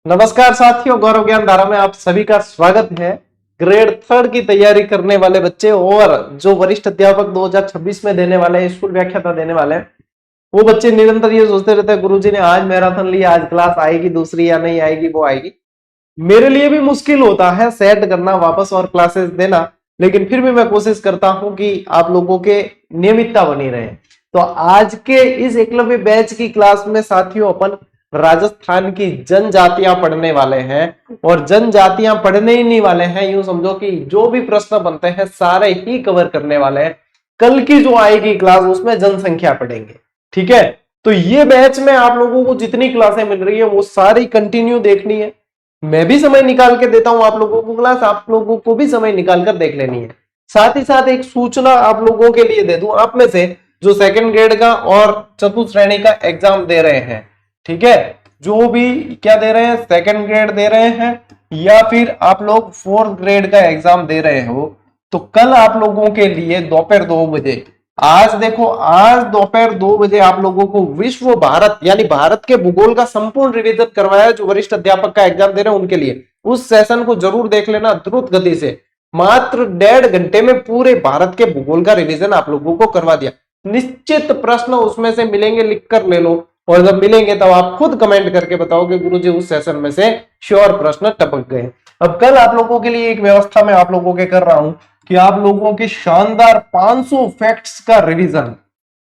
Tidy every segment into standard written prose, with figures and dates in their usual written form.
नमस्कार साथियों, गौरव ज्ञान धारा में आप सभी का स्वागत है। ग्रेड 3 की तैयारी करने वाले बच्चे और जो वरिष्ठ अध्यापक 2026 में देने वाले हैं, स्कूल व्याख्याता देने वाले हैं, वो बच्चे निरंतर ये सोचते रहते हैं गुरुजी ने आज मैराथन लिया, आज क्लास आएगी दूसरी या नहीं आएगी, वो आएगी। मेरे लिए भी मुश्किल होता है सेट करना वापस और क्लासेस देना, लेकिन फिर भी मैं कोशिश करता हूं कि आप लोगों के नियमितता बनी रहे। तो आज के इस एकलव्य बैच की क्लास में साथियों अपन राजस्थान की जनजातियां पढ़ने वाले हैं, और जनजातियां पढ़ने ही नहीं वाले हैं, यूं समझो कि जो भी प्रश्न बनते हैं सारे ही कवर करने वाले हैं। कल की जो आएगी क्लास उसमें जनसंख्या पढ़ेंगे, ठीक है। तो ये बैच में आप लोगों को जितनी क्लासें मिल रही है वो सारी कंटिन्यू देखनी है। मैं भी समय निकाल के देता हूं आप लोगों को क्लास, आप लोगों को भी समय निकाल कर देख लेनी है। साथ ही साथ एक सूचना आप लोगों के लिए दे दूं, आप में से जो सेकंड ग्रेड का और चतुर्थ श्रेणी का एग्जाम दे रहे हैं, ठीक है, जो भी क्या दे रहे हैं, सेकंड ग्रेड दे रहे हैं या फिर आप लोग फोर्थ ग्रेड का एग्जाम दे रहे हो, तो कल आप लोगों के लिए दोपहर 2 बजे, आज देखो, आज दोपहर 2 बजे आप लोगों को विश्व भारत यानी भारत के भूगोल का संपूर्ण रिवीजन करवाया, जो वरिष्ठ अध्यापक का एग्जाम दे रहे हैं उनके लिए। उस सेशन को जरूर देख लेना द्रुत गति से। मात्र 1.5 घंटे में पूरे भारत के भूगोल का रिवीजन आप लोगों को करवा दिया। निश्चित प्रश्न उसमें से मिलेंगे, लिख कर ले लो, और जब मिलेंगे तब आप खुद कमेंट करके बताओगे गुरुजी उस सेशन में से श्योर प्रश्न टपक गए। अब कल आप लोगों के लिए एक व्यवस्था मैं आप लोगों के कर रहा हूं कि आप लोगों के शानदार 500 फैक्ट्स का रिवीजन,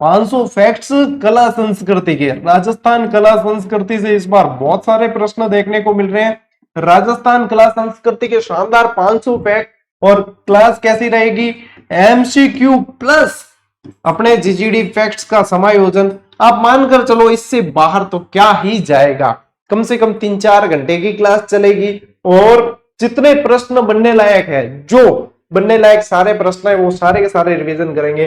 500 फैक्ट्स कला संस्कृति के, राजस्थान कला संस्कृति से इस बार बहुत सारे प्रश्न देखने को मिल रहे हैं। राजस्थान कला संस्कृति के शानदार 500 फैक्ट, और क्लास कैसी रहेगी, एमसीक्यू प्लस अपने जीजीडी फैक्ट्स का समायोजन। आप मानकर चलो इससे बाहर तो क्या ही जाएगा, कम से कम 3-4 घंटे की क्लास चलेगी, और जितने प्रश्न बनने लायक है, जो बनने लायक सारे प्रश्न है वो सारे के सारे रिवीजन करेंगे।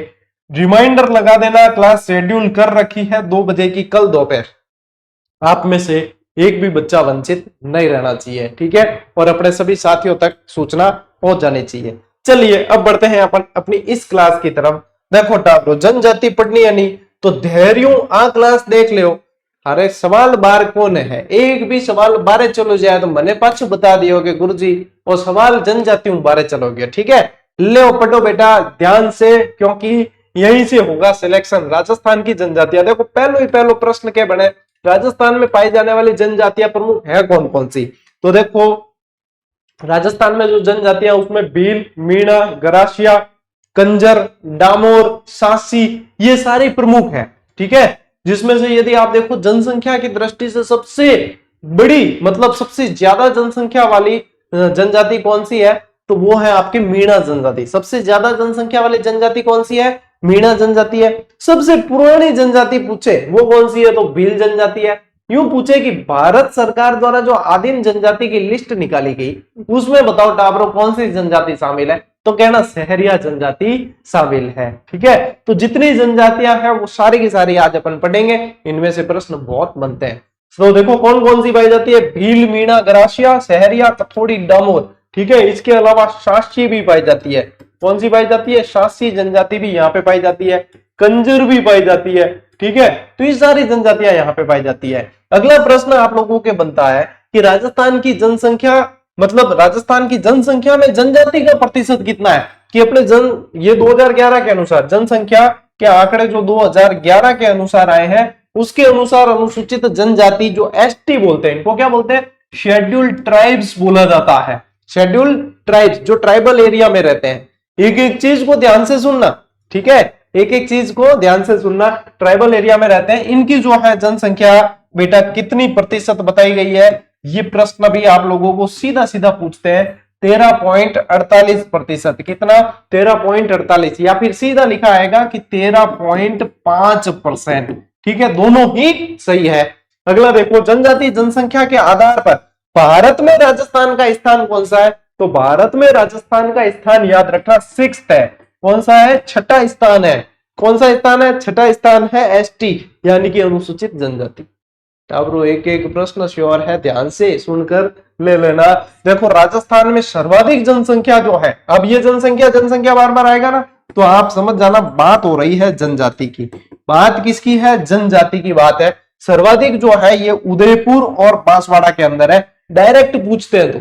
रिमाइंडर लगा देना, क्लास शेड्यूल कर रखी है 2 बजे की कल दोपहर। आप में से एक भी बच्चा वंचित नहीं रहना चाहिए, ठीक है, और अपने सभी साथियों तक सूचना पहुंच जानी चाहिए। चलिए अब बढ़ते हैं अपन अपनी इस क्लास की तरफ। देखो टाबरो, जनजाति पढ़नी है नहीं तो धैर्य आ क्लास देख लो। अरे सवाल बार कौन है, एक भी सवाल बारे चलो जाए तो मैंने पाछू बता दियोगे गुरुजी वो सवाल जनजातियों बारे चलोगे, ठीक है। ले पढ़ो बेटा ध्यान से, क्योंकि यहीं से होगा सिलेक्शन। राजस्थान की जनजातियां देखो, पहलो प्रश्न के बने, राजस्थान में पाई जाने वाली जनजातियां प्रमुख है कौन कौन सी। तो देखो राजस्थान में जो जनजातियां उसमें भील, मीणा, गरासिया, कंजर, डामोर, सासी, ये सारे प्रमुख हैं, ठीक है। जिसमें से यदि आप देखो जनसंख्या की दृष्टि से सबसे बड़ी, मतलब सबसे ज्यादा जनसंख्या वाली जनजाति कौन सी है, तो वो है आपकी मीणा जनजाति। सबसे ज्यादा जनसंख्या वाली जनजाति कौन सी है, मीणा जनजाति है। सबसे पुरानी जनजाति पूछे वो कौन सी है, तो भील जनजाति है। यूं पूछे कि भारत सरकार द्वारा जो आदिम जनजाति की लिस्ट निकाली गई उसमें बताओ टाबरो कौन सी जनजाति शामिल है, तो कहना सहरिया जनजाति शामिल है, ठीक है। तो जितनी जनजातियां हैं वो सारी की सारी आज अपन पढ़ेंगे, इनमें से प्रश्न बहुत बनते हैं। तो देखो कौन कौन सी पाई जाती है, भील, मीणा, गरासिया, सहरिया, कथोड़ी, डामोर, ठीक है। इसके अलावा शासी भी पाई जाती है। कौन सी पाई जाती है, शासी जनजाति भी यहाँ पे पाई जाती है, कंजर भी पाई जाती है, ठीक है। तो ये सारी जनजातियां यहाँ पे पाई जाती है। अगला प्रश्न आप लोगों के बनता है कि राजस्थान की जनसंख्या, मतलब राजस्थान की जनसंख्या में जनजाति का प्रतिशत कितना है, कि अपने ये 2011 के अनुसार जनसंख्या के आंकड़े जो 2011 के अनुसार आए हैं उसके अनुसार अनुसूचित जनजाति जो एसटी बोलते हैं, इनको क्या बोलते हैं, शेड्यूल्ड ट्राइब्स बोला जाता है। शेड्यूल्ड ट्राइब्स जो ट्राइबल एरिया में रहते हैं। एक एक चीज को ध्यान से सुनना, ठीक है, एक एक चीज को ध्यान से सुनना। ट्राइबल एरिया में रहते हैं, इनकी जो है जनसंख्या बेटा कितनी प्रतिशत बताई गई है, ये प्रश्न भी आप लोगों को सीधा सीधा पूछते हैं। 13.48%। कितना, 13.48, या फिर सीधा लिखा आएगा कि 13.5%, ठीक है, दोनों ही सही है। अगला देखो, जनजाति जनसंख्या के आधार पर भारत में राजस्थान का स्थान कौन सा है, तो भारत में राजस्थान का स्थान याद रखना 6th है। कौन सा है, छठा स्थान है। कौन सा स्थान है, छठा स्थान है एसटी यानी कि अनुसूचित जनजाति। अब एक एक प्रश्न श्योर है, ध्यान से सुनकर ले लेना। देखो राजस्थान में सर्वाधिक जनसंख्या जो है, अब ये जनसंख्या बार बार आएगा ना तो आप समझ जाना बात हो रही है जनजाति की। बात किसकी है, जनजाति की बात है। सर्वाधिक जो है ये उदयपुर और बांसवाड़ा के अंदर है। डायरेक्ट पूछते हैं तो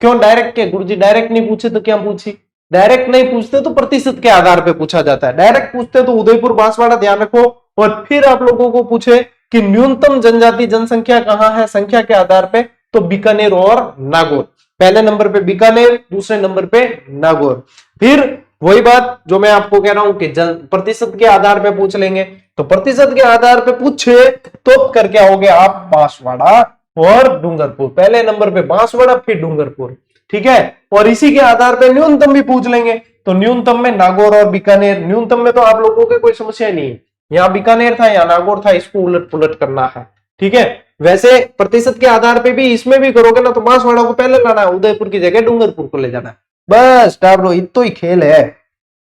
क्यों डायरेक्ट के गुरुजी डायरेक्ट नहीं पूछे तो क्या पूछी, डायरेक्ट नहीं पूछते तो प्रतिशत के आधार पे पूछा जाता है, डायरेक्ट पूछते तो उदयपुर बांसवाड़ा ध्यान रखो। और फिर आप लोगों को पूछे कि न्यूनतम जनजाति जनसंख्या कहां है संख्या के आधार पे, तो बीकानेर और नागौर। पहले नंबर पे बीकानेर, दूसरे नंबर पे नागौर। फिर वही बात जो मैं आपको कह रहा हूं कि प्रतिशत के आधार पे पूछ लेंगे, तो प्रतिशत के आधार पे पूछे तो करके आओगे आप बांसवाड़ा और डूंगरपुर। पहले नंबर पे बांसवाड़ा फिर डूंगरपुर, ठीक है। और इसी के आधार पे न्यूनतम भी पूछ लेंगे, तो न्यूनतम में नागौर और बीकानेर। न्यूनतम में तो आप लोगों के कोई समस्या नहीं है, यहाँ बीकानेर था यहाँ नागौर था, इसको उलट पुलट करना है, ठीक है। वैसे प्रतिशत के आधार पे भी इसमें भी करोगे ना तो बांसवाड़ा को पहले लाना है, उदयपुर की जगह डूंगरपुर को ले जाना है, बस टाबरो इतो ही खेल है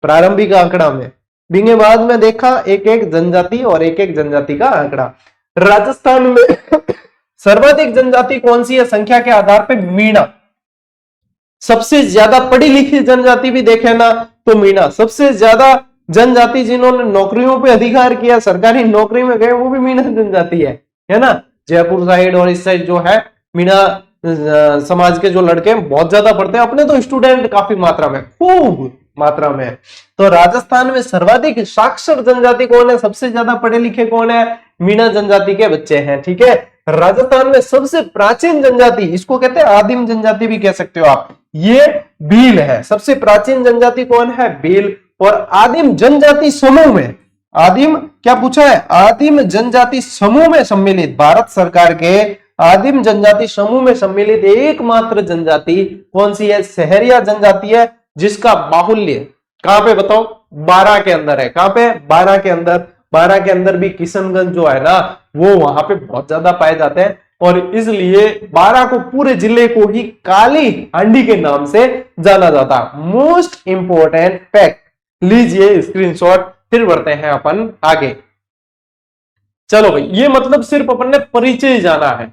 प्रारंभिक आंकड़ा में। बिंगे बाद में देखा एक एक जनजाति और एक एक जनजाति का आंकड़ा। राजस्थान में सर्वाधिक जनजाति कौन सी है संख्या के आधार पे, मीणा। सबसे ज्यादा पढ़ी लिखी जनजाति भी देखे ना तो मीणा। सबसे ज्यादा जनजाति जिन्होंने नौकरियों पे अधिकार किया, सरकारी नौकरी में गए, वो भी मीणा जनजाति है ना। जयपुर साइड और इस साइड जो है मीणा समाज के जो लड़के बहुत ज्यादा पढ़ते हैं, अपने तो स्टूडेंट काफी मात्रा में, खूब मात्रा में। तो राजस्थान में सर्वाधिक साक्षर जनजाति कौन है, सबसे ज्यादा पढ़े लिखे कौन है, मीणा जनजाति के बच्चे हैं, ठीक है। राजस्थान में सबसे प्राचीन जनजाति, इसको कहते हैं आदिम जनजाति भी कह सकते हो आप, ये भील है। सबसे प्राचीन जनजाति कौन है, भील। और आदिम जनजाति समूह में, आदिम क्या पूछा है, आदिम जनजाति समूह में सम्मिलित, भारत सरकार के आदिम जनजाति समूह में सम्मिलित एकमात्र जनजाति कौन सी है, सहरिया जनजाति है, जिसका बाहुल्य कहां पे बताओ, 12 के अंदर है। कहां पे, 12 के अंदर। 12 के अंदर भी किशनगंज जो है ना वो वहां पे बहुत ज्यादा पाए जाते हैं, और इसलिए 12 को पूरे जिले को ही काली हांडी के नाम से जाना जाता है। मोस्ट इंपोर्टेंट फैक्ट, लीजिए स्क्रीनशॉट। फिर बढ़ते हैं अपन आगे। चलो भाई, ये मतलब सिर्फ अपन ने परिचय जाना है,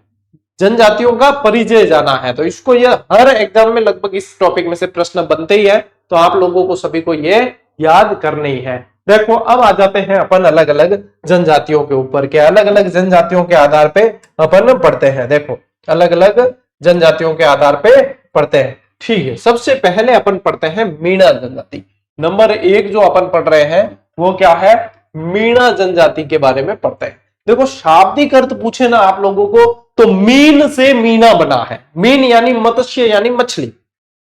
जनजातियों का परिचय जाना है, तो इसको ये हर एग्जाम में लगभग इस टॉपिक में से प्रश्न बनते ही है, तो आप लोगों को सभी को ये याद करनी है। देखो अब आ जाते हैं अपन अलग अलग जनजातियों के ऊपर, क्या अलग अलग जनजातियों के आधार पे अपन पढ़ते हैं। देखो अलग अलग जनजातियों के आधार पे पढ़ते हैं, ठीक है। सबसे पहले अपन पढ़ते हैं मीणा जनजाति। नंबर 1 जो अपन पढ़ रहे हैं वो क्या है, मीणा जनजाति के बारे में पढ़ते हैं। देखो शाब्दिक अर्थ पूछे ना आप लोगों को तो मीन से मीना बना है। मीन यानी मत्स्य यानी मछली,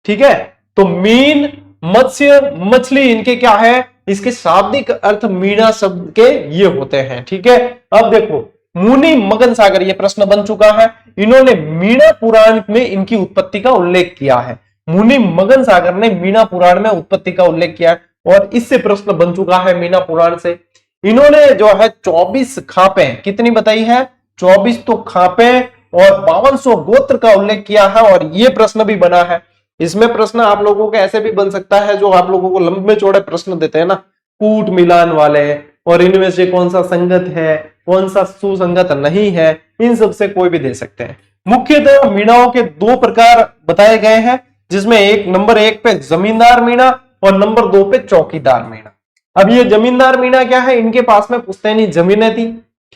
ठीक है। तो मीन, मत्स्य, मछली, इनके क्या है, इसके शाब्दिक अर्थ मीणा शब्द के ये होते हैं, ठीक है। अब देखो मुनि मगन सागर, ये प्रश्न बन चुका है, इन्होंने मीणा पुराण में इनकी उत्पत्ति का उल्लेख किया है। मुनि मगन सागर ने मीणा पुराण में उत्पत्ति का उल्लेख किया है, और इससे प्रश्न बन चुका है मीणा पुराण से। इन्होंने जो है 24 खापें, कितनी बताई है, 24 तो खापें और 5200 गोत्र का उल्लेख किया है, और ये प्रश्न भी बना है। इसमें प्रश्न आप लोगों के ऐसे भी बन सकता है जो आप लोगों को लंबे चौड़े प्रश्न देते हैं ना, कूट मिलान वाले, और इनमें से कौन सा संगत है कौन सा सुसंगत नहीं है, इन सब से कोई भी दे सकते हैं। मुख्यतः मीणाओं के 2 प्रकार बताए गए हैं, जिसमें नंबर 1 पे जमींदार मीणा और नंबर 2 पे चौकीदार मीणा। अब ये जमींदार मीणा क्या है, इनके पास में पुश्तैनी जमीनें थी,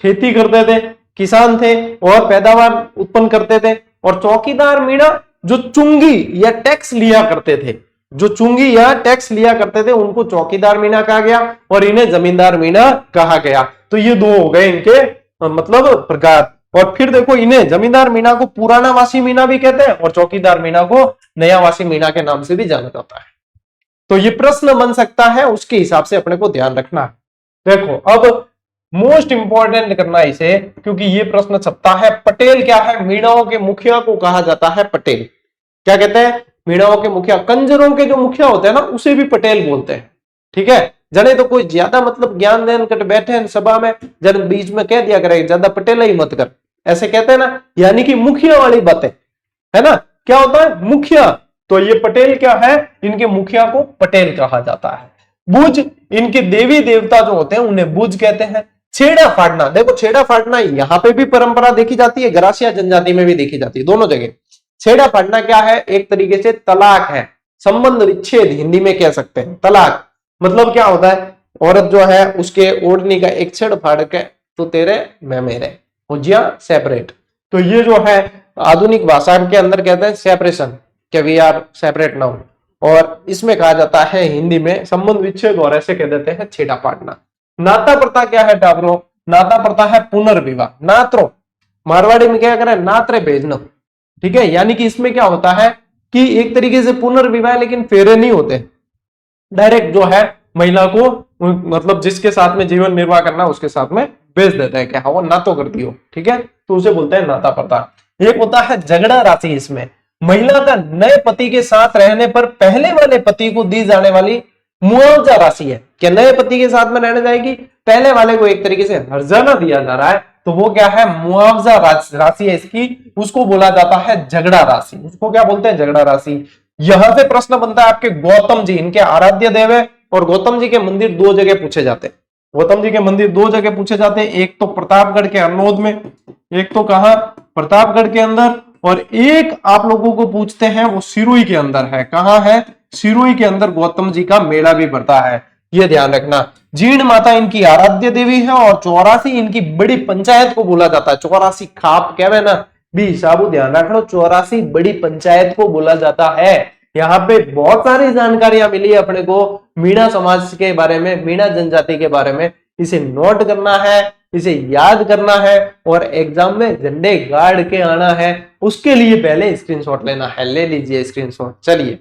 खेती करते थे, किसान थे और पैदावार उत्पन्न करते थे। और चौकीदार मीणा जो चुंगी या टैक्स लिया करते थे, जो चुंगी या टैक्स लिया करते थे, उनको चौकीदार मीणा कहा गया और इन्हें जमींदार मीणा कहा गया। तो ये 2 हो गए इनके मतलब प्रकार। और फिर देखो इन्हें जमींदार मीणा को पुराना वासी मीणा भी कहते हैं और चौकीदार मीणा को नया वासी मीणा के नाम से भी जाना जाता है। तो ये प्रश्न बन सकता है, उसके हिसाब से अपने को ध्यान रखना है। देखो अब मोस्ट इंपॉर्टेंट करना इसे, क्योंकि ये प्रश्न छपता है। पटेल क्या है, मीणाओं के मुखिया को कहा जाता है पटेल। क्या कहते हैं, मीणाओं के मुखिया। कंजरों के जो मुखिया होते हैं ना उसे भी पटेल बोलते हैं, ठीक है। जने तो कोई ज्यादा मतलब ज्ञान देन कर बैठे हैं सभा में, जन बीच में कह दिया करे ज्यादा पटेल ही मत कर, ऐसे कहते हैं ना, यानी कि मुखिया वाली बातें है ना। क्या होता है मुखिया, तो ये पटेल क्या है, इनके मुखिया को पटेल कहा जाता है। बुज, इनके देवी देवता जो होते हैं उन्हें बुज कहते हैं। छेड़ा फाड़ना, देखो छेड़ा फाड़ना यहाँ पे भी परंपरा देखी जाती है, गरासिया जनजाति में भी देखी जाती है, दोनों जगह। छेड़ा फाड़ना क्या है, एक तरीके से तलाक है, संबंध विच्छेद हिंदी में कह सकते हैं। तलाक मतलब क्या होता है, औरत जो है उसके ओढ़नी का एक छेड़ फाड़ के तू तेरे मैं मेरे, हो गया सेपरेट। तो ये जो है आधुनिक भाषा के अंदर कहते हैं सेपरेशन, कि वी आर सेपरेट नाउ। और इसमें कहा जाता है हिंदी में संबंध विच्छेद, और ऐसे कह देते हैं छेड़ा पाड़ना। नाता प्रथा क्या है टाबरो? नाता प्रथा है पुनर्विवाह, नात्रो, मारवाड़ी में क्या करे, नात्रे भेजना, ठीक है। यानी कि इसमें क्या होता है कि एक तरीके से पुनर्विवाह, लेकिन फेरे नहीं होते, डायरेक्ट जो है महिला को मतलब जिसके साथ में जीवन निर्वाह करना उसके साथ में भेज देता है, क्या वो ना तो करती हो, ठीक है, तो उसे बोलते हैं नाता प्रथा। एक होता है झगड़ा राशि, इसमें महिला का नए पति के साथ रहने पर पहले वाले पति को दी जाने वाली मुआवजा राशि है, क्या नए पति के साथ में रहने जाएगी, पहले वाले को एक तरीके से हर्जाना दिया जा रहा है, तो वो क्या है, मुआवजा राशि है इसकी, उसको बोला जाता है झगड़ा राशि। उसको क्या बोलते हैं, झगड़ा राशि। यहां से प्रश्न बनता है आपके गौतम जी, इनके आराध्य देव है, और गौतम जी के मंदिर दो जगह पूछे जाते हैं। गौतम जी के मंदिर दो जगह पूछे जाते हैं, एक तो प्रतापगढ़ के हरनौद में, एक तो कहां, प्रतापगढ़ के अंदर, और एक आप लोगों को पूछते हैं वो सिरोही के अंदर है। कहां है, सिरोही के अंदर गौतम जी का मेला भी पड़ता है, ये ध्यान रखना। जीण माता इनकी आराध्य देवी है, और 84 इनकी बड़ी पंचायत को बोला जाता है। 84 खाप कहवे ना भी हिसाबो ध्यान रखना, 84 बड़ी पंचायत को बोला जाता है। यहाँ पे बहुत सारी जानकारियां मिली अपने को मीणा समाज के बारे में, मीणा जनजाति के बारे में। इसे नोट करना है, इसे याद करना है, और एग्जाम में झंडे गाड़ के आना है, उसके लिए पहले स्क्रीनशॉट लेना है। ले लीजिए स्क्रीनशॉट। चलिए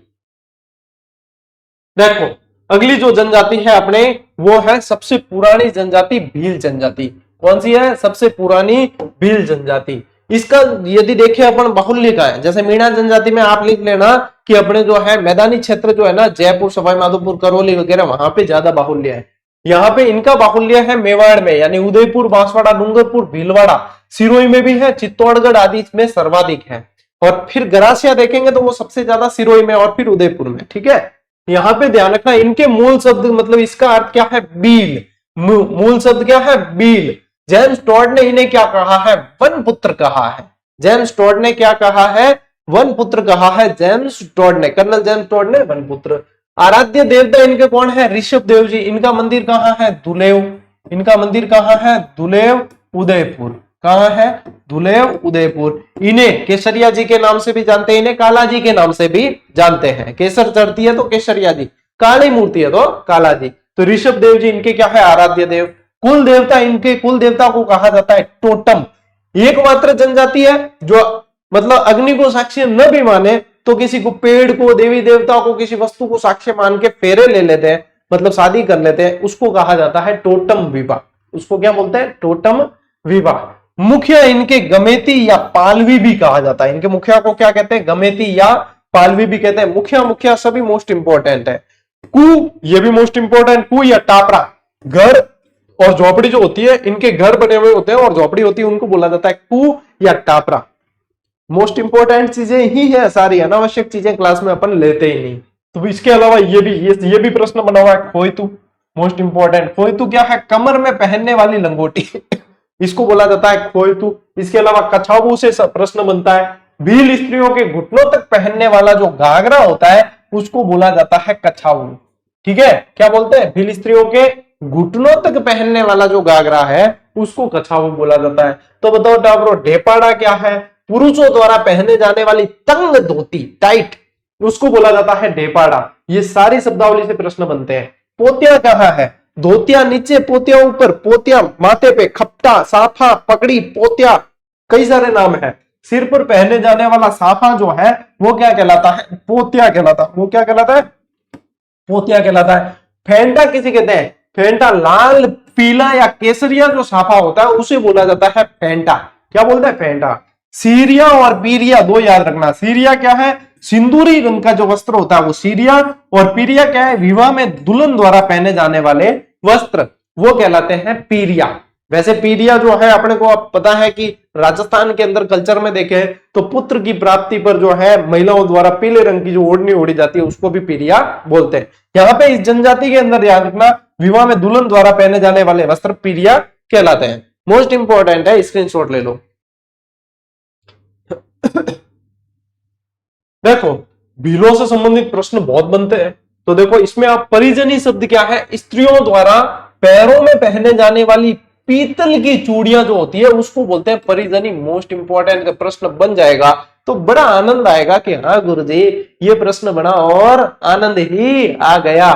देखो अगली जो जनजाति है अपने, वो है सबसे पुरानी जनजाति भील जनजाति। कौन सी है, सबसे पुरानी भील जनजाति। इसका यदि देखें अपन बाहुल्य का है, जैसे मीणा जनजाति में आप लिख लेना कि अपने जो है मैदानी क्षेत्र जो है ना, जयपुर, सवाई माधोपुर, करौली वगैरह, वहां पे ज्यादा बाहुल्य है। यहाँ पे इनका बाहुल्य है मेवाड़ में, यानी उदयपुर, बांसवाड़ा, डूंगरपुर, भीलवाड़ा, सिरोही में भी है, चित्तौड़गढ़ आदि में सर्वाधिक है। और फिर गरासिया देखेंगे तो वो सबसे ज्यादा सिरोही में, और फिर उदयपुर में, ठीक है। यहाँ पे ध्यान रखना, इनके मूल शब्द मतलब इसका अर्थ क्या है, बील। मूल शब्द क्या है, बील। जेम्स टॉड ने इन्हें क्या कहा है, वन पुत्र कहा है। जेम्स टॉड ने क्या कहा है, वन पुत्र कहा है जेम्स टॉड ने, कर्नल जेम्स टॉड ने वन पुत्र। आराध्य देवता इनके कौन है, ऋषभ देव जी। इनका मंदिर कहाँ है, दुलेव। इनका मंदिर कहाँ है, दुलेव, उदयपुर। कहाँ है, दुलेव, उदयपुर। इन्हें केसरिया जी के नाम से भी जानते हैं, इन्हें काला जी के नाम से भी जानते हैं। केसर चढ़ती है तो केसरिया जी, काली मूर्ति है तो काला जी। तो ऋषभ देव जी इनके क्या है, आराध्य देव। कुल देवता, इनके कुल देवता को कहा जाता है टोटम। एकमात्र जनजाति है जो मतलब अग्नि को साक्ष्य न भी माने तो किसी को, पेड़ को, देवी देवता को, किसी वस्तु को साक्ष्य मान के फेरे ले लेते हैं, मतलब शादी कर लेते हैं, उसको कहा जाता है टोटम विवाह। उसको क्या बोलते हैं, टोटम विवाह। मुखिया इनके गमेती या पालवी भी कहा जाता है। इनके मुखिया को क्या कहते हैं, गमेती या पालवी भी कहते हैं। मुखिया मुखिया सभी मोस्ट इंपोर्टेंट है। कु, ये भी मोस्ट इंपोर्टेंट, कु या टापरा। घर और झोपड़ी जो होती है, इनके घर बने हुए होते हैं और झोपड़ी होती है, उनको बोला जाता है कु या टापरा। मोस्ट इंपोर्टेंट चीजें ही है सारी, अनावश्यक चीजें क्लास में अपन लेते ही नहीं। तो इसके अलावा ये भी प्रश्न बना हुआ है, खोइतु, मोस्ट इंपोर्टेंट। खोइतु क्या है, कमर में पहनने वाली लंगोटी इसको बोला जाता है खोइतु। इसके अलावा कछावू से प्रश्न बनता है। भील स्त्रियों के घुटनों तक पहनने वाला जो घाघरा होता है उसको बोला जाता है कछावू, ठीक है। क्या बोलते हैं, भील स्त्रियों के घुटनों तक पहनने वाला जो घाघरा है उसको कछावू बोला जाता है। तो बताओ टाबरो, ढेपाड़ा क्या है, पुरुषों द्वारा पहने जाने वाली तंग धोती, टाइट, उसको बोला जाता है ढेपाड़ा। ये सारी शब्दावली से प्रश्न बनते हैं। पोतिया कहाँ है, धोतिया नीचे, पोतिया ऊपर, पोतिया माथे पे, खपटा, साफा, पगड़ी, पोतिया, कई सारे नाम है। सिर पर पहने जाने वाला साफा जो है वो क्या कहलाता है, पोतिया कहलाता है। वो क्या कहलाता है, पोतिया कहलाता है। फेंटा किसे कहते हैं, फेंटा लाल, पीला या केसरिया जो साफा होता है उसे बोला जाता है फेंटा। क्या बोलते हैं, फेंटा। सीरिया और पीरिया दो याद रखना। सीरिया क्या है, सिंदूरी रंग का जो वस्त्र होता है वो सीरिया, और पीरिया क्या है, विवाह में दुल्हन द्वारा पहने जाने वाले वस्त्र, वो कहलाते हैं पीरिया। वैसे पीरिया जो है अपने को अब पता है कि राजस्थान के अंदर कल्चर में देखें तो पुत्र की प्राप्ति पर जो है महिलाओं द्वारा पीले रंग की जो ओढ़नी ओढ़ी जाती है उसको भी पीरिया बोलते हैं। यहाँ पे इस जनजाति के अंदर याद रखना, विवाह में दुल्हन द्वारा पहने जाने वाले वस्त्र पीरिया कहलाते हैं। मोस्ट इंपोर्टेंट है, स्क्रीनशॉट ले लो। देखो भीलों से संबंधित प्रश्न बहुत बनते हैं। तो देखो इसमें आप परिजनी शब्द क्या है, स्त्रियों द्वारा पैरों में पहने जाने वाली पीतल की चूड़ियां जो होती है उसको बोलते हैं परिजनी। मोस्ट इंपॉर्टेंट का प्रश्न बन जाएगा तो बड़ा आनंद आएगा कि हाँ गुरुजी ये प्रश्न बना और आनंद ही आ गया।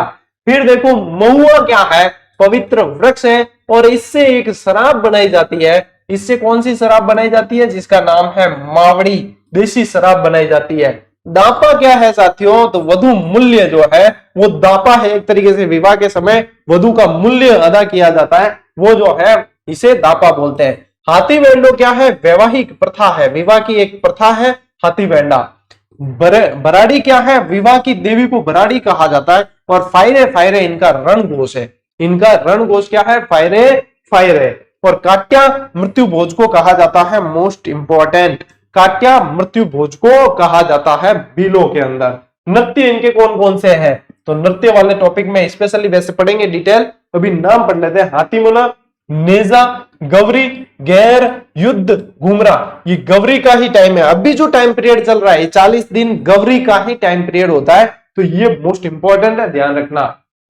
फिर देखो महुआ क्या है, पवित्र वृक्ष है और इससे एक शराब बनाई जाती है। इससे कौन सी शराब बनाई जाती है? जिसका नाम है मावड़ी, देसी शराब बनाई जाती है। दापा क्या है साथियों? तो वधु मूल्य जो है वो दापा है, एक तरीके से विवाह के समय वधु का मूल्य अदा किया जाता है, वो जो है इसे दापा बोलते हैं। हाथी वेंडो क्या है? वैवाहिक प्रथा है, विवाह की एक प्रथा है हाथी वेंडा। बराड़ी क्या है? विवाह की देवी को बराड़ी कहा जाता है। और फायरे फायरे इनका रणघोष है, इनका रणघोष क्या है? फायरे फायरे। और काट्या मृत्यु भोज को कहा जाता है, मोस्ट इंपॉर्टेंट, काट्या मृत्यु भोज को कहा जाता है बिलों के अंदर। नृत्य इनके कौन कौन से हैं? तो नृत्य वाले टॉपिक में स्पेशली वैसे पढ़ेंगे डिटेल, अभी नाम पढ़ लेते हैं। हाथीमुना, नेजा, गौरी, गैर, युद्ध, घुमरा। ये गौरी का ही टाइम है, अभी जो टाइम पीरियड चल रहा है 40 दिन गौरी का ही टाइम पीरियड होता है, तो ये मोस्ट इंपॉर्टेंट है, ध्यान रखना।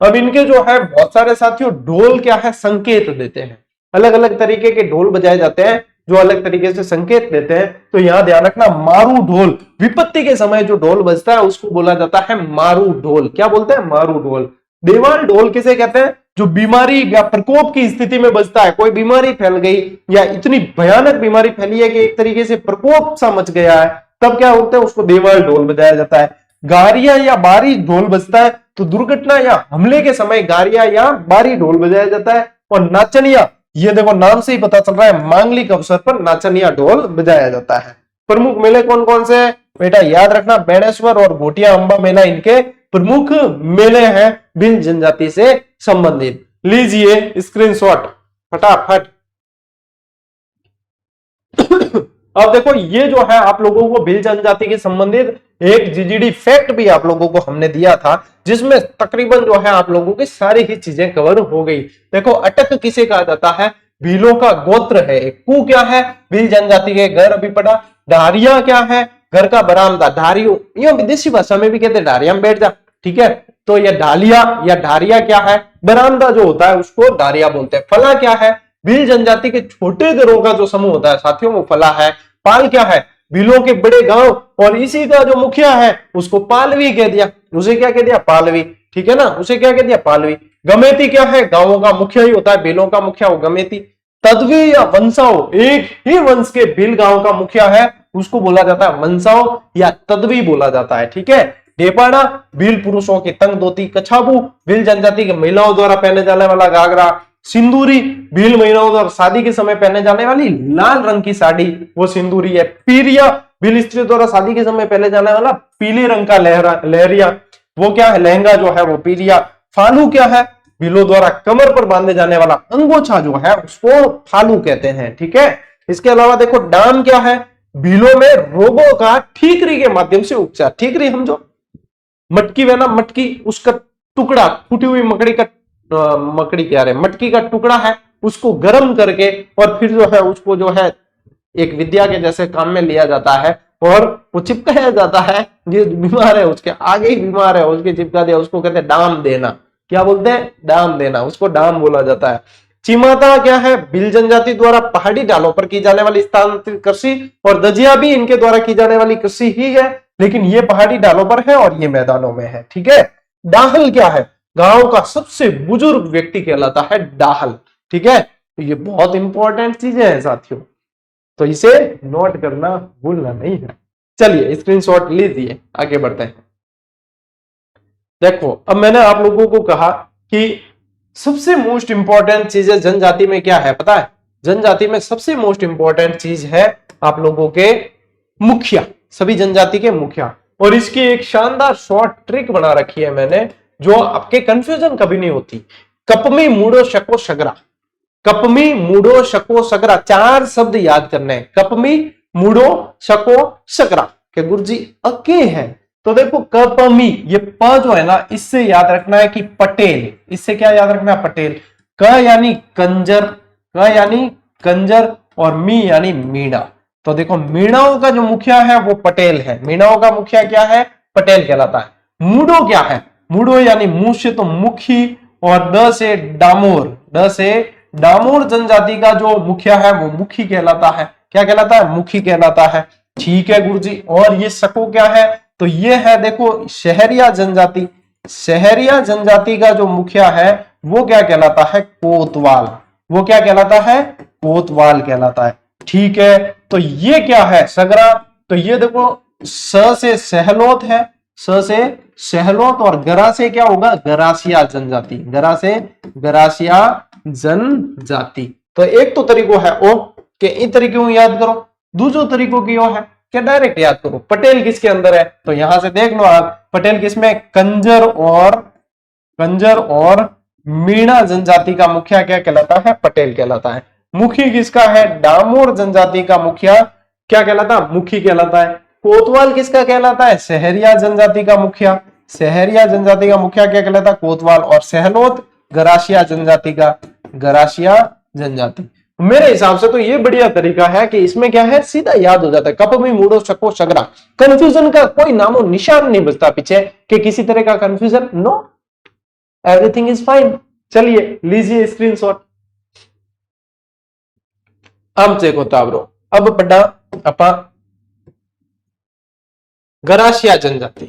अब इनके जो है बहुत सारे साथियों ढोल क्या है? संकेत देते हैं, अलग अलग तरीके के ढोल बजाए जाते हैं जो अलग तरीके से संकेत देते हैं। तो यहां ध्यान रखना, मारू ढोल, विपत्ति के समय जो ढोल बजता है उसको बोला जाता है मारू ढोल। क्या बोलते हैं? मारू ढोल। देवाल ढोल किसे कहते हैं? जो बीमारी या प्रकोप की स्थिति में बजता है, कोई बीमारी फैल गई या इतनी भयानक बीमारी फैली है कि एक तरीके से प्रकोप सा मच गया है, तब क्या होता है? उसको देवाल ढोल बजाया जाता है। गारिया या बारी ढोल बजता है तो दुर्घटना या हमले के समय गारिया या बारी ढोल बजाया जाता है। और नाचनिया, ये देखो नाम से ही पता चल रहा है, मांगलिक अवसर पर नाचनिया ढोल बजाया जाता है। प्रमुख मेले कौन कौन से? बेटा याद रखना, बेणेश्वर और घोटिया अंबा मेला इनके प्रमुख मेले हैं भिल जनजाति से संबंधित। लीजिए स्क्रीनशॉट फटाफट। अब देखो ये जो है आप लोगों को भिल जनजाति के संबंधित एक जीजीडी फैक्ट भी आप लोगों को हमने दिया था, जिसमें तकरीबन जो है आप लोगों की सारी ही चीजें कवर हो गई। देखो अटक किसे कहा जाता है? भीलों का गोत्र है। कू क्या है? भील जनजाति के घर, अभी पढ़ा। ढारिया क्या है? घर का बरामदा। ढारियो ये विदेशी भाषा में भी कहते हैं ढारिया में बैठ जा, ठीक है। तो ये ढालिया या ढारिया क्या है? बरामदा जो होता है उसको ढारिया बोलते हैं। फला क्या है? भील जनजाति के छोटे घरों का जो समूह होता है साथियों वो फला है। पाल क्या है? भीलों के बड़े गांव और इसी का जो मुखिया है उसको पालवी कह दिया, उसे क्या कह दिया? पालवी, ठीक है ना, उसे क्या कह दिया? पालवी। गमेती क्या है? गांवों का मुखिया ही होता है, भीलों का मुखिया वो गमेती। तद्वी या वंशाओ, एक ही वंश के भील गांव का मुखिया है उसको बोला जाता है वंशाओ या तद्वी बोला जाता है, ठीक है। डेपाड़ा भील पुरुषों की तंग धोती। कछाबू भील जनजाति के महिलाओं द्वारा पहने जाने वाला घाघरा। सिंदूरी भील महिलाओं द्वारा शादी के समय पहने जाने वाली लाल रंग की साड़ी, वो सिंदूरी है। पीरिया भील स्त्री द्वारा शादी के समय पहने जाने वाला पीले रंग का लहरिया, वो क्या है? लहंगा जो है वो पीरिया। फालू क्या है? भीलों द्वारा कमर पर बांधे जाने वाला अंगोछा जो है उसको फालू कहते हैं, ठीक है। इसके अलावा देखो डाम क्या है? भीलों में रोगों का ठीकरी के माध्यम से उपचार। ठीकरी समझो, मटकी है ना, मटकी, उसका टुकड़ा, फूटी हुई मकड़ी का मकड़ी क्या है, मटकी का टुकड़ा है, उसको गर्म करके और फिर जो है उसको जो है एक विद्या के जैसे काम में लिया जाता है और वो चिपकाया जाता है। जो बीमार है उसके आगे ही बीमार है उसके चिपका दिया, उसको कहते हैं डाम देना। क्या बोलते हैं? डाम देना, उसको डाम बोला जाता है। चिमाता क्या है? भील जनजाति द्वारा पहाड़ी ढालों पर की जाने वाली स्थानांतरित कृषि, और दजिया भी इनके द्वारा की जाने वाली कृषि ही है, लेकिन ये पहाड़ी ढालों पर है और ये मैदानों में है, ठीक है। डाहल क्या है? गांव का सबसे बुजुर्ग व्यक्ति कहलाता है डाहल, ठीक है। तो ये बहुत इंपॉर्टेंट चीजें हैं साथियों, तो इसे नोट करना भूलना नहीं है। चलिए स्क्रीनशॉट लीजिए, आगे बढ़ते हैं। देखो अब मैंने आप लोगों को कहा कि सबसे मोस्ट इंपॉर्टेंट चीज है जनजाति में क्या है पता है? जनजाति में सबसे मोस्ट इंपॉर्टेंट चीज है आप लोगों के मुखिया, सभी जनजाति के मुखिया। और इसकी एक शानदार शॉर्ट ट्रिक बना रखी है मैंने, जो आपके कंफ्यूजन कभी नहीं होती। कपमी मूडो शको सगरा, कपमी मूडो शको सगरा, 4 शब्द याद करने हैं। कपमी मूडो शको सगरा के गुरुजी अके है, तो देखो कपमी, ये प जो है ना इससे याद रखना है कि पटेल, इससे क्या याद रखना है? पटेल। क यानी कंजर, क यानी कंजर और मी यानी मीणा। तो देखो मीणाओं का जो मुखिया है वो पटेल है, मीणाओं का मुखिया क्या है? पटेल कहलाता है। मूडो क्या है? मूडो यानी मुंह से तो मुखी और ड से डामोर, ड से डामोर जनजाति का जो मुखिया है वो मुखी कहलाता है। क्या कहलाता है? मुखी कहलाता है। ठीक है गुरु जी। और ये सको क्या है? तो ये है देखो शहरिया जनजाति। शहरिया जनजाति का जो मुखिया है वो क्या कहलाता है? कोतवाल। वो क्या कहलाता है? कोतवाल कहलाता है। ठीक है, तो ये क्या है? सगरा। तो ये देखो स से सहलोत है, स से सहलोत, और गरा से क्या होगा? गरासिया जनजाति। गरा से गरासिया जनजाति। तो एक तो तरीको है ओ के इन तरीकों याद करो। दूसरो तरीको की ओ है क्या? डायरेक्ट याद करो। पटेल किसके अंदर है? तो यहां से देख लो आप, पटेल किसमें? कंजर और मीणा जनजाति का मुखिया क्या कहलाता है? पटेल कहलाता है। मुखी किसका है? डामोर जनजाति का मुखिया क्या कहलाता है? मुखी कहलाता है। कोतवाल किसका कहलाता है? शहरिया जनजाति का मुखिया। शहरिया जनजाति का मुखिया क्या कहलाता है? कोतवाल। और सहलोत गरासिया जनजाति का गरासिया जनजाति। मेरे हिसाब से तो ये बढ़िया तरीका है कि इसमें क्या है? सीधा याद हो जाता है। कप में मूडो सको सगरा। कंफ्यूजन का कोई नामो निशान नहीं बचता पीछे कि किसी तरह का confusion. No, everything is fine. चलिए लीजिए स्क्रीनशॉट। हम चेको ताबरो अब बड़ा अपा गरासिया जनजाति।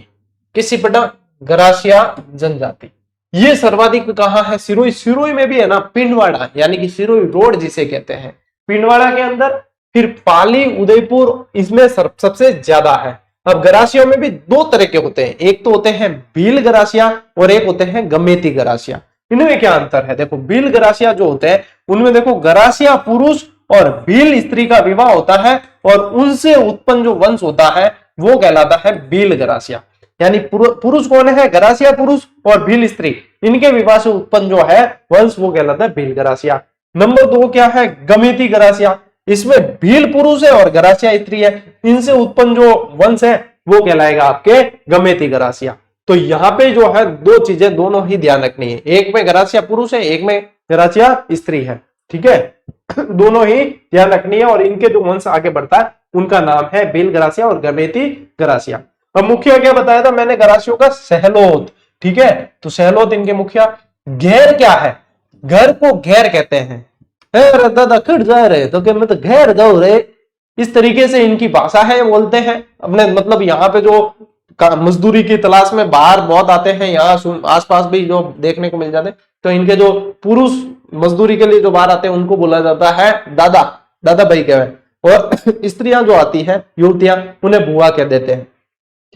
किसी बड़ा गरासिया जनजाति। ये सर्वाधिक कहां है? सिरोही। सिरोही में भी है ना पिंडवाड़ा, यानी कि सिरोही रोड जिसे कहते हैं, पिंडवाड़ा के अंदर। फिर पाली, उदयपुर, इसमें सबसे ज्यादा है। अब गरासिया में भी दो तरह के होते हैं। एक तो होते हैं भील गरासिया और एक होते हैं गमेती गरासिया। इनमें क्या अंतर है? देखो भील गरासिया जो होते हैं उनमें देखो गरासिया पुरुष और भील स्त्री का विवाह होता है और उनसे उत्पन्न जो वंश होता है वो कहलाता है भील गरासिया। यानी पुरुष कौन है? गरासिया पुरुष और भील स्त्री, इनके विवाह से उत्पन्न जो है वंश वो कहलाता है भील गरासिया। नंबर 2 क्या है? गमेती गरासिया। इसमें भील पुरुष है और गरासिया स्त्री है, इनसे उत्पन्न जो वंश है वो कहलाएगा आपके गमेती गरासिया। तो यहाँ पे जो है दो चीजें दोनों ही ध्यान रखनी है। एक में गरासिया पुरुष है, एक में गरासिया स्त्री है। ठीक है, दोनों ही ध्यान रखनी है। और इनके जो वंश आगे बढ़ता है उनका नाम है भील गरासिया और गमेती गरासिया। अब मुखिया क्या बताया था मैंने? गरासियों का सहलोत। ठीक है, तो सहलोत इनके मुखिया। घेर क्या है? घर को घेर कहते हैं। दादा खड़ जा रहे तो क्या मैं तो घेर जाऊं रे, इस तरीके से इनकी भाषा है, बोलते हैं अपने। मतलब यहाँ पे जो मजदूरी की तलाश में बाहर बहुत आते हैं, यहाँ आसपास भी जो देखने को मिल जाते हैं, तो इनके जो पुरुष मजदूरी के लिए जो बाहर आते हैं उनको बोला जाता है दादा। दादा भाई कहवे। और स्त्रियां जो आती है, युवतियां, उन्हें बुआ कह देते हैं।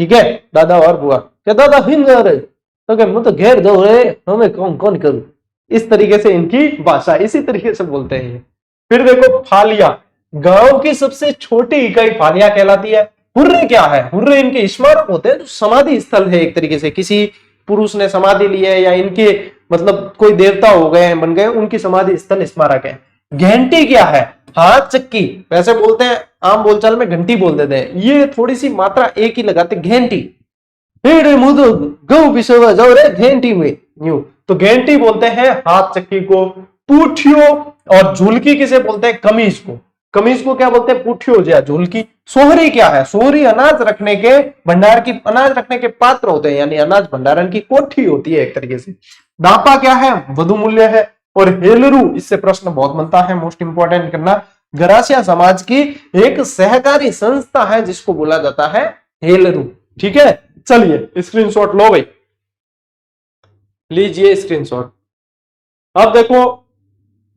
ठीक है, दादा और बुआ। क्या दादा हिंद जा रहे तो क्या मैं तो घेर दो रे, हमें कौन कौन करूं। इस तरीके से इनकी भाषा, इसी तरीके से बोलते हैं। फिर देखो फालिया। गांव की सबसे छोटी इकाई फालिया कहलाती है। हुर्रे क्या है? हुर्रे इनके स्मारक होते हैं, जो समाधि स्थल है एक तरीके से। किसी पुरुष ने समाधि ली है या इनके मतलब कोई देवता हो गए हैं, बन गए, उनकी समाधि स्थल स्मारक है। घंटी क्या है? हाथ चक्की। वैसे बोलते हैं आम बोलचाल में घंटी बोल देते हैं, ये थोड़ी सी मात्रा एक ही लगाते, घंटी। गऊ पिसवा जाओ रे घंटी में, यूं। तो घंटी बोलते हैं हाथ चक्की को। पूठियो और झुलकी किसे बोलते हैं? कमीज को। कमीज को क्या बोलते हैं? पूठियो या झुलकी। सोहरी क्या है? सोहरी अनाज रखने के भंडार की, अनाज रखने के पात्र होते हैं, यानी अनाज भंडारण की कोठी होती है एक तरीके से। दापा क्या है? वधु मूल्य है। और हेलरू, इससे प्रश्न बहुत बनता है, मोस्ट इंपोर्टेंट करना। गरासिया समाज की एक सहकारी संस्था है जिसको बोला जाता है हेलरू। ठीक है, चलिए स्क्रीनशॉट लो भाई, लीजिए स्क्रीनशॉट। अब देखो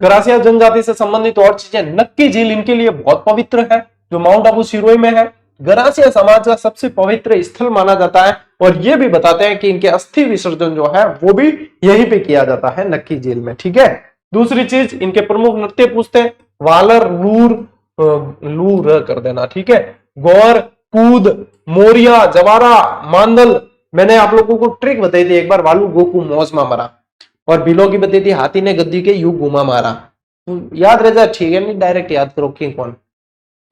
गरासिया जनजाति से संबंधित और चीजें। नक्की झील इनके लिए बहुत पवित्र है, जो माउंट आबू सिरोही में है। गरासिया समाज का सबसे पवित्र स्थल माना जाता है। और ये भी बताते हैं कि इनके अस्थि विसर्जन जो है वो भी यहीं पे किया जाता है, नक्की झील में। ठीक है, दूसरी चीज, इनके प्रमुख नृत्य पूछते हैं। वालर, लूर कर देना। ठीक है, गौर, कूद, मोरिया, जवारा, मांदल। मैंने आप लोगों को ट्रिक बताई थी एक बार, वालू गोकू मौज में मरा। और बिलो की बताई थी, हाथी ने गद्दी के युग घुमा मारा। याद रह जाए, ठीक है, नहीं डायरेक्ट याद करो कि कौन।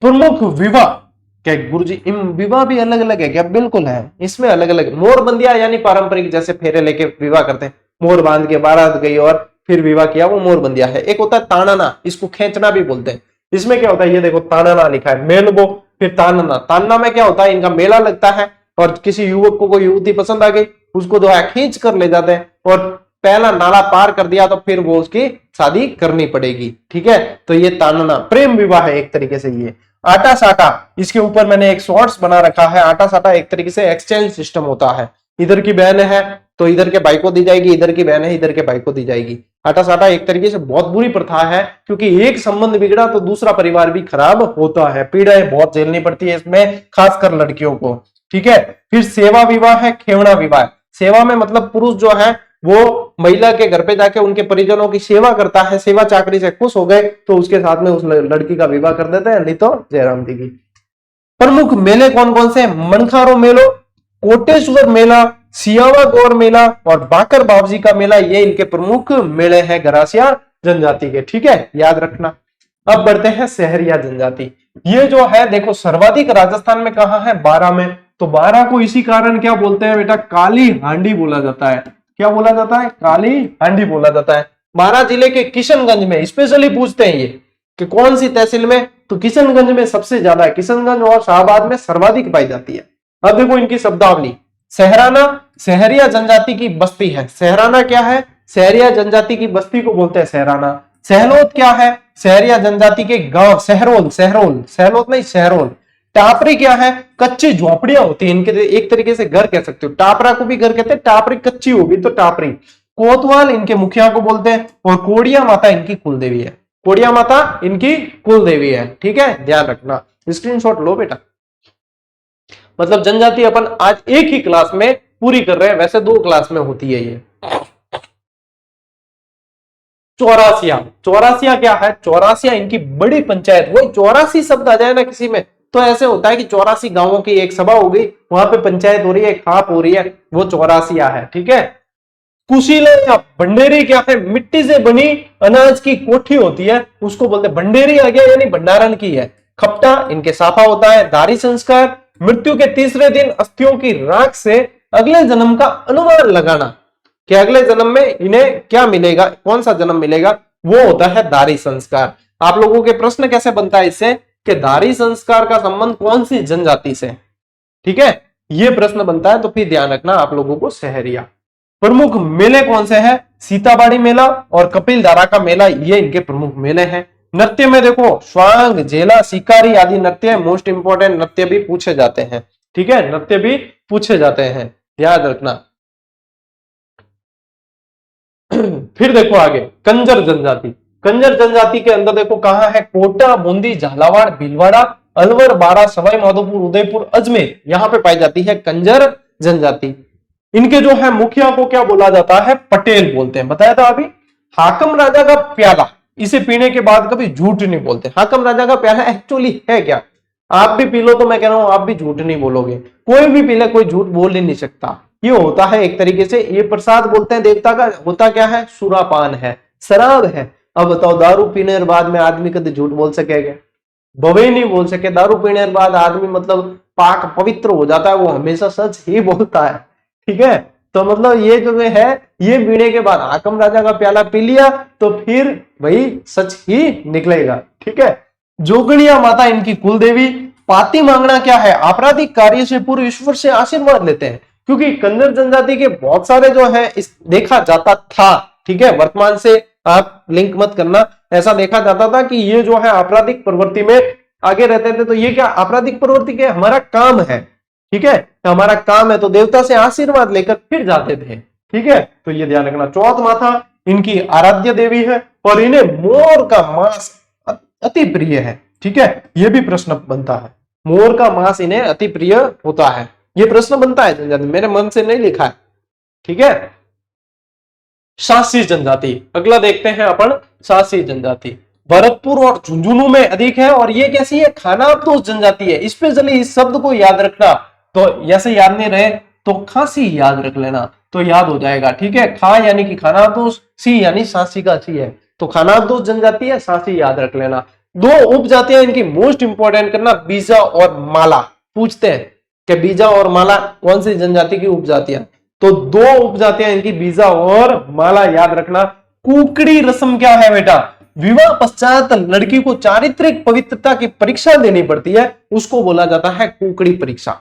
प्रमुख विवाह क्या गुरुजी? विवाह भी अलग अलग है क्या? बिल्कुल है, इसमें अलग अलग। मोर बंदिया यानी पारंपरिक, जैसे फेरे लेके विवाह करते हैं, मोर बांध के बारात गई और फिर विवाह किया, वो मोर बंदिया है। एक होता है तानना, इसको खींचना भी बोलते हैं। इसमें क्या होता है? ये देखो तानना लिखा है, मेलबो, फिर तानना। तानना में क्या होता है? इनका मेला लगता है और किसी युवक को कोई युवती पसंद आ गई, उसको जो है खींच कर ले जाते हैं, और पहला नाला पार कर दिया तो फिर वो उसकी शादी करनी पड़ेगी। ठीक है, तो ये तानना प्रेम विवाह है एक तरीके से। ये आटा साटा, इसके ऊपर मैंने एक शॉर्ट्स बना रखा है। आटा साटा एक तरीके से एक्सचेंज सिस्टम होता है, इधर की बहन है तो इधर के भाई को दी जाएगी, इधर की बहन है इधर के भाई को दी जाएगी। आटा साटा एक तरीके से बहुत बुरी प्रथा है, क्योंकि एक संबंध बिगड़ा तो दूसरा परिवार भी खराब होता है, पीड़ाएं बहुत झेलनी पड़ती है इसमें, खासकर लड़कियों को। ठीक है, फिर सेवा विवाह है, खेवना विवाह। सेवा में मतलब पुरुष जो है वो महिला के घर पे जाके उनके परिजनों की सेवा करता है, सेवा चाकरी से खुश हो गए तो उसके साथ में उस लड़की का विवाह कर देते हैं, नहीं तो जयराम जी की। प्रमुख मेले कौन कौन से? मनखारो मेलो, कोटेश्वर मेला, सियावा गौर मेला और बाकर बाबजी का मेला, ये इनके प्रमुख मेले हैं गरासिया जनजाति के। ठीक है, याद रखना। अब बढ़ते हैं सहरिया जनजाति। ये जो है देखो सर्वाधिक राजस्थान में कहां है? बारां में। तो बारां को इसी कारण क्या बोलते हैं बेटा? काली हांडी बोला जाता है। क्या बोला जाता है? काली हांडी बोला जाता है। बारां जिले के किशनगंज में स्पेशली पूछते हैं ये कि कौन सी तहसील में? तो किशनगंज में सबसे ज्यादा है, किशनगंज और शाहबाद में सर्वाधिक पाई जाती है। अब देखो इनकी शब्दावली। सहराना सहरिया जनजाति की बस्ती है। सहराना क्या है? सहरिया जनजाति की बस्ती को बोलते हैं सहराना। सहलोत क्या है? सहरिया जनजाति के गांव। सहरोल, सहरोल, सहलोत नहीं सहरोल। टापरी क्या है? कच्ची झोपड़ियां होती है इनके, एक तरीके से घर कह सकते हो। टापरा को भी घर कहते हैं, टापरी कच्ची होगी तो टापरी। कोतवाल इनके मुखिया को बोलते हैं और कोड़िया माता इनकी कुलदेवी है। कोड़िया माता इनकी कुलदेवी है। ठीक है, ध्यान रखना, स्क्रीनशॉट लो बेटा। मतलब जनजाति अपन आज एक ही क्लास में पूरी कर रहे हैं, वैसे 2 क्लास में होती है ये। चौरासिया, चौरासिया क्या है? चौरासिया इनकी बड़ी पंचायत। वही 84 शब्द आ जाए ना किसी में तो ऐसे होता है कि 84 गांवों की एक सभा हो गई, वहां पे पंचायत हो रही है, खाप हो रही है, वो चौरासिया है। ठीक है, कुशीले या भंडेरी क्या है? मिट्टी से बनी अनाज की कोठी होती है, उसको बोलते हैं भंडेरी। आ गया यानी भंडारण की है। खपटा इनके साफा होता है। दारी संस्कार, मृत्यु के तीसरे दिन अस्थियों की राख से अगले जन्म का अनुमान लगाना कि अगले जन्म में इन्हें क्या मिलेगा, कौन सा जन्म मिलेगा, वो होता है दारी संस्कार। आप लोगों के प्रश्न कैसे बनता है इससे कि दारी संस्कार का संबंध कौन सी जनजाति से? ठीक है, ये प्रश्न बनता है, तो फिर ध्यान रखना आप लोगों को सहरिया। प्रमुख मेले कौन से हैं? सीताबाड़ी मेला और कपिल धारा का मेला, ये इनके प्रमुख मेले हैं। नृत्य में देखो स्वांग, झेला, शिकारी आदि नृत्य, मोस्ट इंपोर्टेंट नृत्य भी पूछे जाते हैं। ठीक है, नृत्य भी पूछे जाते हैं, याद रखना। फिर देखो आगे कंजर जनजाति। कंजर जनजाति के अंदर देखो कहां है? कोटा, बूंदी, झालावाड़, भीलवाड़ा, अलवर, बारा, सवाई माधोपुर, उदयपुर, अजमेर, यहां पे पाई जाती है कंजर जनजाति। इनके जो है मुखिया को क्या बोला जाता है? पटेल बोलते हैं, बताया था अभी। हाकम राजा का प्याला, इसे पीने के बाद कभी झूठ नहीं बोलते। हाकम राजा का प्याला एक्चुअली है क्या? आप भी पी लो तो मैं कह रहा हूं आप भी झूठ नहीं बोलोगे। कोई भी पी ले, कोई झूठ बोल ही नहीं सकता। ये होता है एक तरीके से, ये प्रसाद बोलते हैं देवता का। होता क्या है? सुरापान है, शराब है। अब बताओ दारू पीने के बाद में आदमी कभी झूठ बोल सकेगा? भवे नहीं बोल सके। दारू पीने के बाद आदमी मतलब पाक पवित्र हो जाता है, वो हमेशा सच ही बोलता है। ठीक है, तो मतलब ये जो है, ये पीने के बाद हाकम राजा का प्याला पी लिया तो फिर वही सच ही निकलेगा। ठीक है, जोगणिया माता इनकी कुलदेवी। पाती मांगना क्या है? आपराधिक कार्य से पूर्व ईश्वर से आशीर्वाद लेते हैं, क्योंकि कंजर जनजाति के बहुत सारे जो है इस देखा जाता था। ठीक है, वर्तमान से आप लिंक मत करना, ऐसा देखा जाता था कि ये जो है आपराधिक प्रवृत्ति में आगे रहते थे। तो ये क्या आपराधिक प्रवृत्ति के हमारा काम है। ठीक है, तो हमारा काम है, तो देवता से आशीर्वाद लेकर फिर जाते थे। ठीक है, तो ये ध्यान रखना। चौथ माता इनकी आराध्य देवी है और इन्हें मोर का मांस अति प्रिय है। ठीक है, ये भी प्रश्न बनता है, मोर का मांस इन्हें अति प्रिय होता है। ये प्रश्न बनता है, मेरे मन से नहीं लिखा है। ठीक है, शासी जनजाति अगला देखते हैं अपन। शासी जनजाति भरतपुर और झुंझुनू में अधिक है और ये कैसी है? खानाबदोश जनजाति है। स्पेशली इस शब्द को याद रखना, तो ऐसे याद नहीं रहे तो खांसी याद रख लेना तो याद हो जाएगा। ठीक है, खा यानी कि खानाबदोश, सी यानी शासी का सी है, तो खानाबदोश जनजाति है, शासी याद रख लेना। 2 उपजातियां इनकी मोस्ट इंपोर्टेंट करना, बीजा और माला। पूछते हैं कि बीजा और माला कौन सी जनजाति की उपजातियां? तो 2 उपजातियां इनकी बीजा और माला, याद रखना। कुकड़ी रस्म क्या है बेटा? विवाह पश्चात लड़की को चारित्रिक पवित्रता की परीक्षा देनी पड़ती है, उसको बोला जाता है कुकड़ी परीक्षा।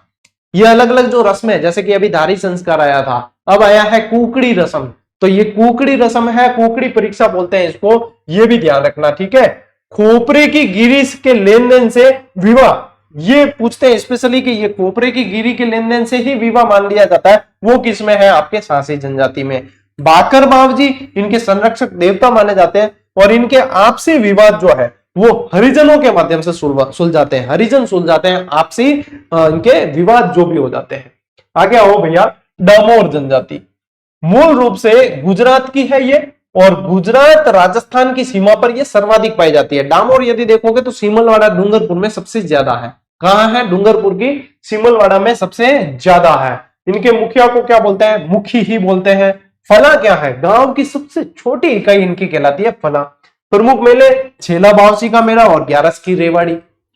ये अलग अलग जो रस्म है, जैसे कि अभी दारी संस्कार आया था, अब आया है कुकड़ी रस्म। तो ये कुकड़ी रस्म है, कुकड़ी परीक्षा बोलते हैं इसको, ये भी ध्यान रखना, ठीक है। खोपरे की गिरी के लेन देन से विवाह, ये पूछते हैं स्पेशली कि ये खोपरे की गिरी के लेन देन से ही विवाह मान लिया जाता है, वो किसमें है, आपके सासी जनजाति में। बाकर बावजी इनके संरक्षक देवता माने जाते हैं, और इनके आपसी विवाद जो है वो हरिजनों के माध्यम से सुलझाते हैं, हरिजन सुलझाते हैं आपसी इनके विवाद जो भी हो जाते हैं। आगे आओ भैया, डामोर जनजाति मूल रूप से गुजरात की है ये, और गुजरात राजस्थान की सीमा पर ये सर्वाधिक पाई जाती है। डामोर यदि देखोगे तो सीमलवाड़ा डूंगरपुर में सबसे ज्यादा है। कहां है, डूंगरपुर की सीमलवाड़ा में सबसे ज्यादा है। इनके मुखिया को क्या बोलते हैं, मुखी ही बोलते हैं। फला क्या है, गांव की सबसे छोटी इकाई इनकी कहलाती है फला। प्रमुख मेले छेला बावसी का मेला और 11 की रेवाड़ी,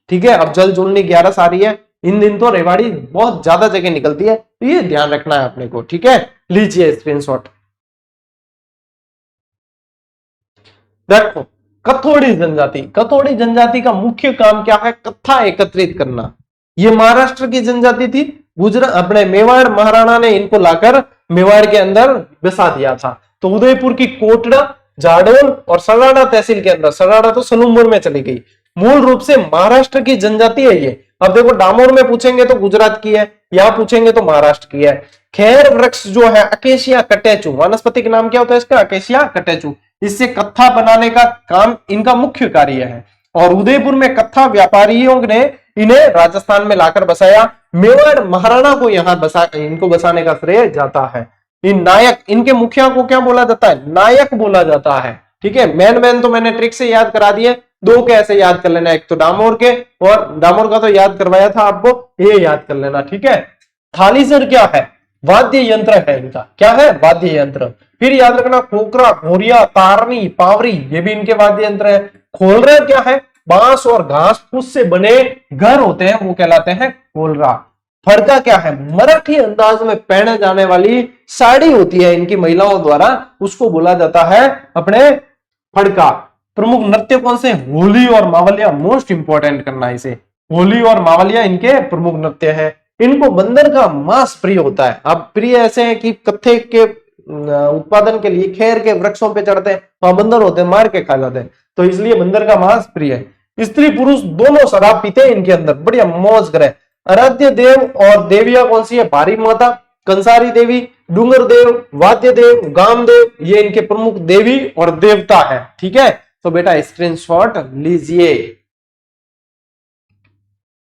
ठीक है। अब जल जोलनी 11 आ रही है, इन दिन तो रेवाड़ी बहुत ज्यादा जगह निकलती है, तो ये ध्यान रखना है अपने को, ठीक है। लीजिए स्क्रीनशॉट। देखो कथोड़ी जनजाति, कथोड़ी जनजाति का मुख्य काम क्या है, कत्था एकत्रित करना। ये महाराष्ट्र की जनजाति थी, गुजरात अपने मेवाड़ महाराणा ने इनको लाकर मेवाड़ के अंदर बसा दिया था। तो उदयपुर की कोटड़ा, जाडोल और सराड़ा तहसील के अंदर, सराड़ा तो सलूमपुर में चली गई। मूल रूप से महाराष्ट्र की जनजाति है ये। अब देखो डामोर में पूछेंगे तो गुजरात की है, यहां पूछेंगे तो महाराष्ट्र की है। खैर वृक्ष जो है अकेशिया कटेचू, वनस्पति का नाम क्या होता है इसका, अकेशिया कटेचू। इससे कत्था बनाने का काम इनका मुख्य कार्य है। और उदयपुर में कत्था व्यापारियों ने इन्हें राजस्थान में लाकर बसाया। मेवाड़ महाराणा को यहाँ इनको बसाने का श्रेय जाता है। इन नायक, इनके मुखिया को क्या बोला जाता है, नायक बोला जाता है, ठीक है। मैन तो मैंने ट्रिक से याद करा दिए, दो कैसे याद कर लेना, एक तो डामोर के, और डामोर का तो याद करवाया था आपको, ये याद कर लेना, ठीक है। थालीसर क्या है, वाद्य यंत्र है इनका, क्या है, वाद्य यंत्र। फिर याद रखना खोकरा, घोरिया, तारनी, पावरी, ये भी इनके वाद्य यंत्र है। खोलरा क्या है, बांस और घास फूस से बने घर होते हैं, वो कहलाते हैं खोलरा। फड़का क्या है, मराठी अंदाज में पहने जाने वाली साड़ी होती है इनकी महिलाओं द्वारा, उसको बोला जाता है अपने फड़का। प्रमुख नृत्य कौन से, होली और मावलिया, मोस्ट इंपॉर्टेंट करना इसे, होली और मावलिया इनके प्रमुख नृत्य है। इनको बंदर का मांस प्रिय होता है। अब प्रिय ऐसे हैं कि कत्थे के उत्पादन के लिए खेर के वृक्षों पे चढ़ते हैं, वहां बंदर होते हैं, मार के खा जाते हैं, तो इसलिए बंदर का मांस प्रिय है। स्त्री पुरुष दोनों शराब पीते हैं इनके अंदर, बढ़िया मौज करे। आराध्य देव और देविया कौन सी है, भारी माता, कंसारी देवी, डूंगर देव, वाद्य देव, गाम देव, ये इनके प्रमुख देवी और देवता है, ठीक है। तो बेटा स्क्रीनशॉट लीजिए।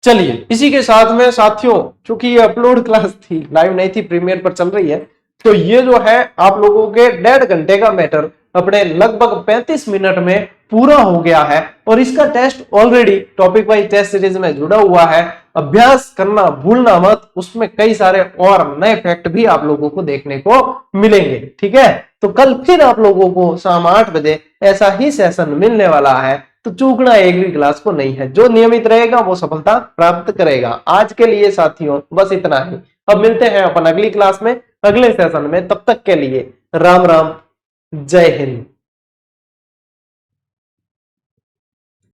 चलिए इसी के साथ में साथियों, चूंकि ये अपलोड क्लास थी, लाइव नहीं थी, प्रीमियर पर चल रही है, तो ये जो है आप लोगों के 1.5 घंटे का मैटर अपने लगभग 35 मिनट में पूरा हो गया है। और इसका test already topic wise test series में जुड़ा हुआ है। अभ्यास करना भूलना मत, उसमें कई सारे और नए फैक्ट भी आप लोगों को देखने को मिलेंगे, ठीक है। तो कल फिर आप लोगों को शाम 8 बजे ऐसा ही सेशन मिलने वाला है, तो चूकना एक भी क्लास को नहीं है। जो नियमित रहेगा वो सफलता प्राप्त करेगा। आज के लिए साथियों बस इतना ही। अब मिलते हैं अपन अगली क्लास में, अगले सेशन में। तब तक के लिए राम राम, जय हिंद।